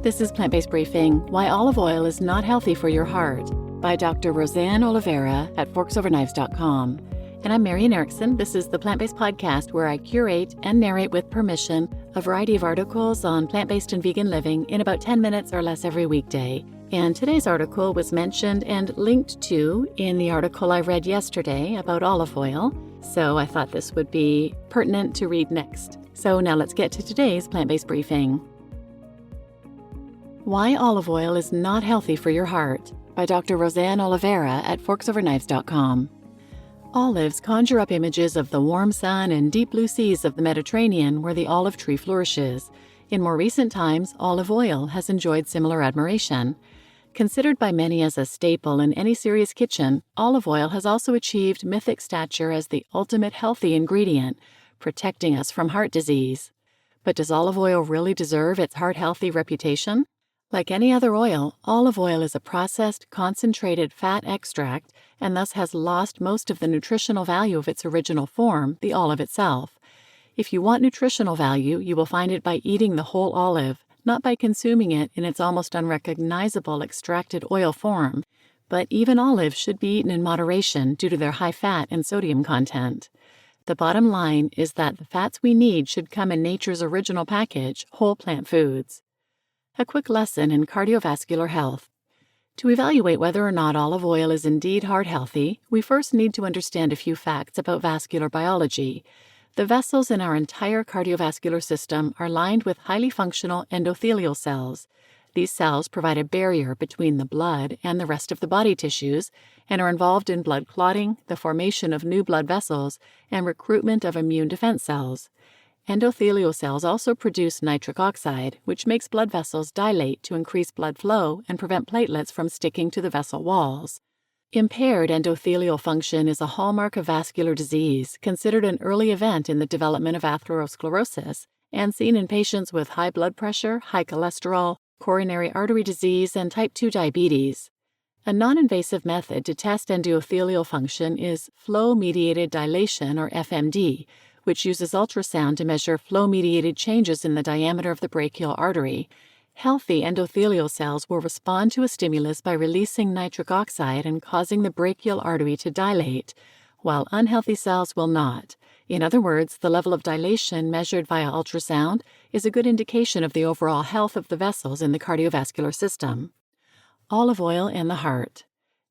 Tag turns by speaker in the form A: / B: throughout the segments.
A: This is Plant-Based Briefing, Why Olive Oil is Not Healthy for Your Heart, by Dr. Rosane Oliveira at forksoverknives.com. And I'm Marian Erickson. This is the Plant-Based Podcast where I curate and narrate with permission a variety of articles on plant-based and vegan living in about 10 minutes or less every weekday. And today's article was mentioned and linked to in the article I read yesterday about olive oil, so I thought this would be pertinent to read next. So now let's get to today's Plant-Based Briefing. Why Olive Oil is Not Healthy for Your Heart, by Dr. Rosane Oliveira at forksoverknives.com. Olives conjure up images of the warm sun and deep blue seas of the Mediterranean where the olive tree flourishes. In more recent times, olive oil has enjoyed similar admiration. Considered by many as a staple in any serious kitchen, olive oil has also achieved mythic stature as the ultimate healthy ingredient, protecting us from heart disease. But does olive oil really deserve its heart-healthy reputation? Like any other oil, olive oil is a processed, concentrated fat extract and thus has lost most of the nutritional value of its original form, the olive itself. If you want nutritional value, you will find it by eating the whole olive, not by consuming it in its almost unrecognizable extracted oil form. But even olives should be eaten in moderation due to their high fat and sodium content. The bottom line is that the fats we need should come in nature's original package, whole plant foods. A quick lesson in cardiovascular health. To evaluate whether or not olive oil is indeed heart-healthy, we first need to understand a few facts about vascular biology. The vessels in our entire cardiovascular system are lined with highly functional endothelial cells. These cells provide a barrier between the blood and the rest of the body tissues and are involved in blood clotting, the formation of new blood vessels, and recruitment of immune defense cells. Endothelial cells also produce nitric oxide, which makes blood vessels dilate to increase blood flow and prevent platelets from sticking to the vessel walls. Impaired endothelial function is a hallmark of vascular disease, considered an early event in the development of atherosclerosis, and seen in patients with high blood pressure, high cholesterol, coronary artery disease, and type 2 diabetes. A non-invasive method to test endothelial function is flow-mediated dilation, or FMD, which uses ultrasound to measure flow-mediated changes in the diameter of the brachial artery. Healthy endothelial cells will respond to a stimulus by releasing nitric oxide and causing the brachial artery to dilate, while unhealthy cells will not. In other words, the level of dilation measured via ultrasound is a good indication of the overall health of the vessels in the cardiovascular system. Olive oil and the heart.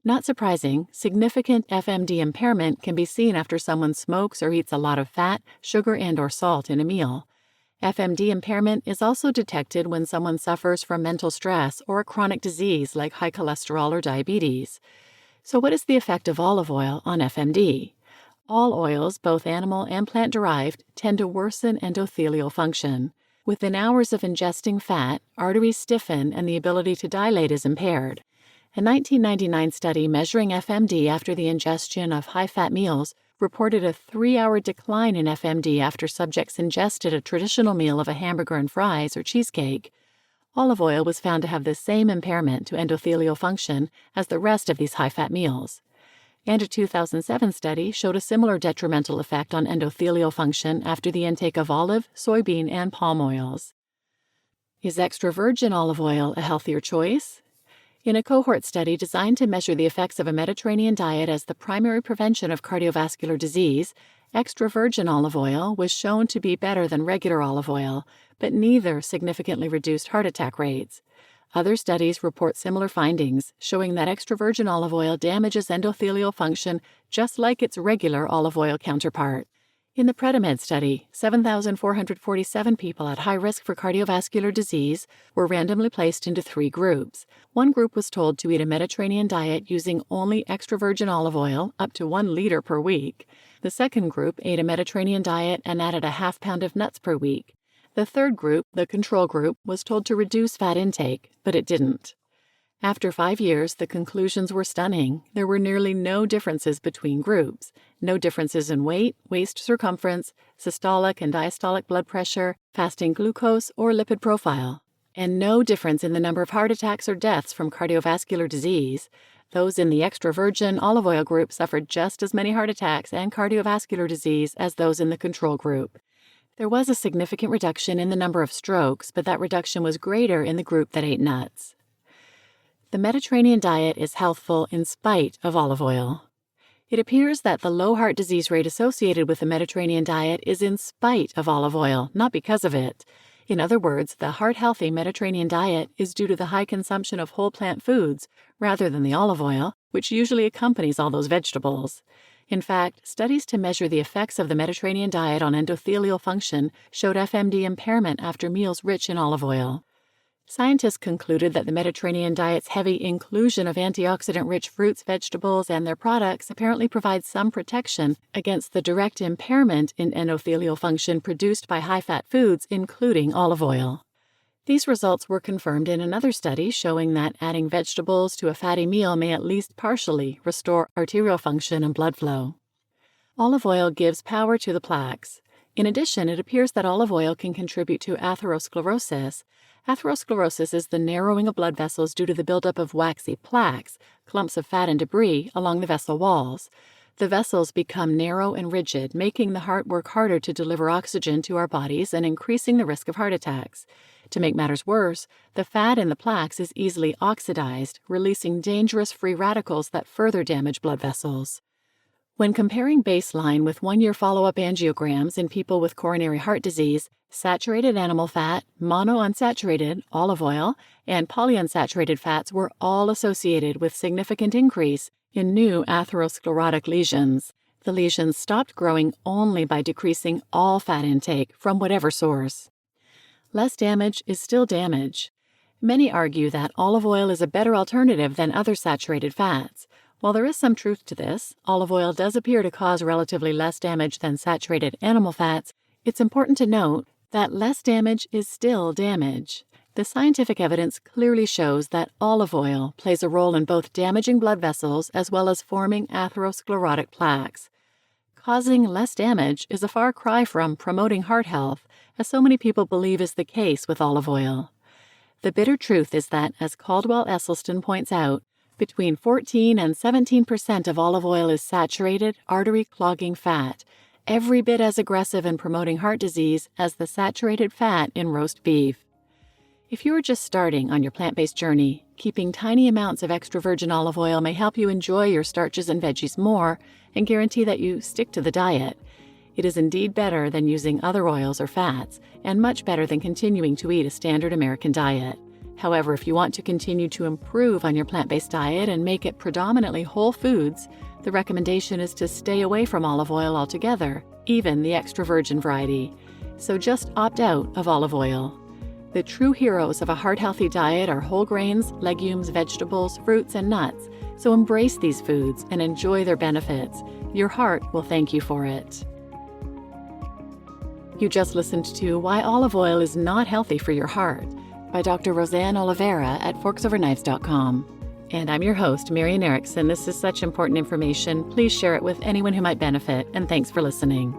A: Not surprising, significant FMD impairment can be seen after someone smokes or eats a lot of fat, sugar, and/or salt in a meal. FMD impairment is also detected when someone suffers from mental stress or a chronic disease like high cholesterol or diabetes. So what is the effect of olive oil on FMD? All oils, both animal and plant-derived, tend to worsen endothelial function. Within hours of ingesting fat, arteries stiffen and the ability to dilate is impaired. A 1999 study measuring FMD after the ingestion of high-fat meals reported a 3-hour decline in FMD after subjects ingested a traditional meal of a hamburger and fries or cheesecake. Olive oil was found to have the same impairment to endothelial function as the rest of these high-fat meals. And a 2007 study showed a similar detrimental effect on endothelial function after the intake of olive, soybean, and palm oils. Is extra virgin olive oil a healthier choice? In a cohort study designed to measure the effects of a Mediterranean diet as the primary prevention of cardiovascular disease, extra virgin olive oil was shown to be better than regular olive oil, but neither significantly reduced heart attack rates. Other studies report similar findings, showing that extra virgin olive oil damages endothelial function just like its regular olive oil counterpart. In the Predimed study, 7,447 people at high risk for cardiovascular disease were randomly placed into 3 groups. One group was told to eat a Mediterranean diet using only extra virgin olive oil, up to 1 liter per week. The second group ate a Mediterranean diet and added a half pound of nuts per week. The third group, the control group, was told to reduce fat intake, but it didn't. After 5 years, the conclusions were stunning. There were nearly no differences between groups. No differences in weight, waist circumference, systolic and diastolic blood pressure, fasting glucose, or lipid profile. And no difference in the number of heart attacks or deaths from cardiovascular disease. Those in the extra virgin olive oil group suffered just as many heart attacks and cardiovascular disease as those in the control group. There was a significant reduction in the number of strokes, but that reduction was greater in the group that ate nuts. The Mediterranean diet is healthful in spite of olive oil. It appears that the low heart disease rate associated with the Mediterranean diet is in spite of olive oil, not because of it. In other words, the heart-healthy Mediterranean diet is due to the high consumption of whole plant foods rather than the olive oil, which usually accompanies all those vegetables. In fact, studies to measure the effects of the Mediterranean diet on endothelial function showed FMD impairment after meals rich in olive oil. Scientists concluded that the Mediterranean diet's heavy inclusion of antioxidant-rich fruits, vegetables, and their products apparently provides some protection against the direct impairment in endothelial function produced by high-fat foods, including olive oil. These results were confirmed in another study showing that adding vegetables to a fatty meal may at least partially restore arterial function and blood flow. Olive oil gives power to the plaques. In addition, it appears that olive oil can contribute to atherosclerosis. Atherosclerosis is the narrowing of blood vessels due to the buildup of waxy plaques, clumps of fat and debris, along the vessel walls. The vessels become narrow and rigid, making the heart work harder to deliver oxygen to our bodies and increasing the risk of heart attacks. To make matters worse, the fat in the plaques is easily oxidized, releasing dangerous free radicals that further damage blood vessels. When comparing baseline with one-year follow-up angiograms in people with coronary heart disease, saturated animal fat, monounsaturated, olive oil, and polyunsaturated fats were all associated with significant increase in new atherosclerotic lesions. The lesions stopped growing only by decreasing all fat intake from whatever source. Less damage is still damage. Many argue that olive oil is a better alternative than other saturated fats. While there is some truth to this, olive oil does appear to cause relatively less damage than saturated animal fats. It's important to note that less damage is still damage. The scientific evidence clearly shows that olive oil plays a role in both damaging blood vessels as well as forming atherosclerotic plaques. Causing less damage is a far cry from promoting heart health, as so many people believe is the case with olive oil. The bitter truth is that, as Caldwell-Esselstyn points out, between 14 and 17% of olive oil is saturated, artery-clogging fat, every bit as aggressive in promoting heart disease as the saturated fat in roast beef. If you are just starting on your plant-based journey, keeping tiny amounts of extra virgin olive oil may help you enjoy your starches and veggies more and guarantee that you stick to the diet. It is indeed better than using other oils or fats, and much better than continuing to eat a standard American diet. However, if you want to continue to improve on your plant-based diet and make it predominantly whole foods, the recommendation is to stay away from olive oil altogether, even the extra virgin variety. So just opt out of olive oil. The true heroes of a heart-healthy diet are whole grains, legumes, vegetables, fruits, and nuts. So embrace these foods and enjoy their benefits. Your heart will thank you for it. You just listened to Why Olive Oil is Not Healthy for Your Heart by Dr. Rosane Oliveira at forksoverknives.com. And I'm your host, Marian Erickson. This is such important information. Please share it with anyone who might benefit, and thanks for listening.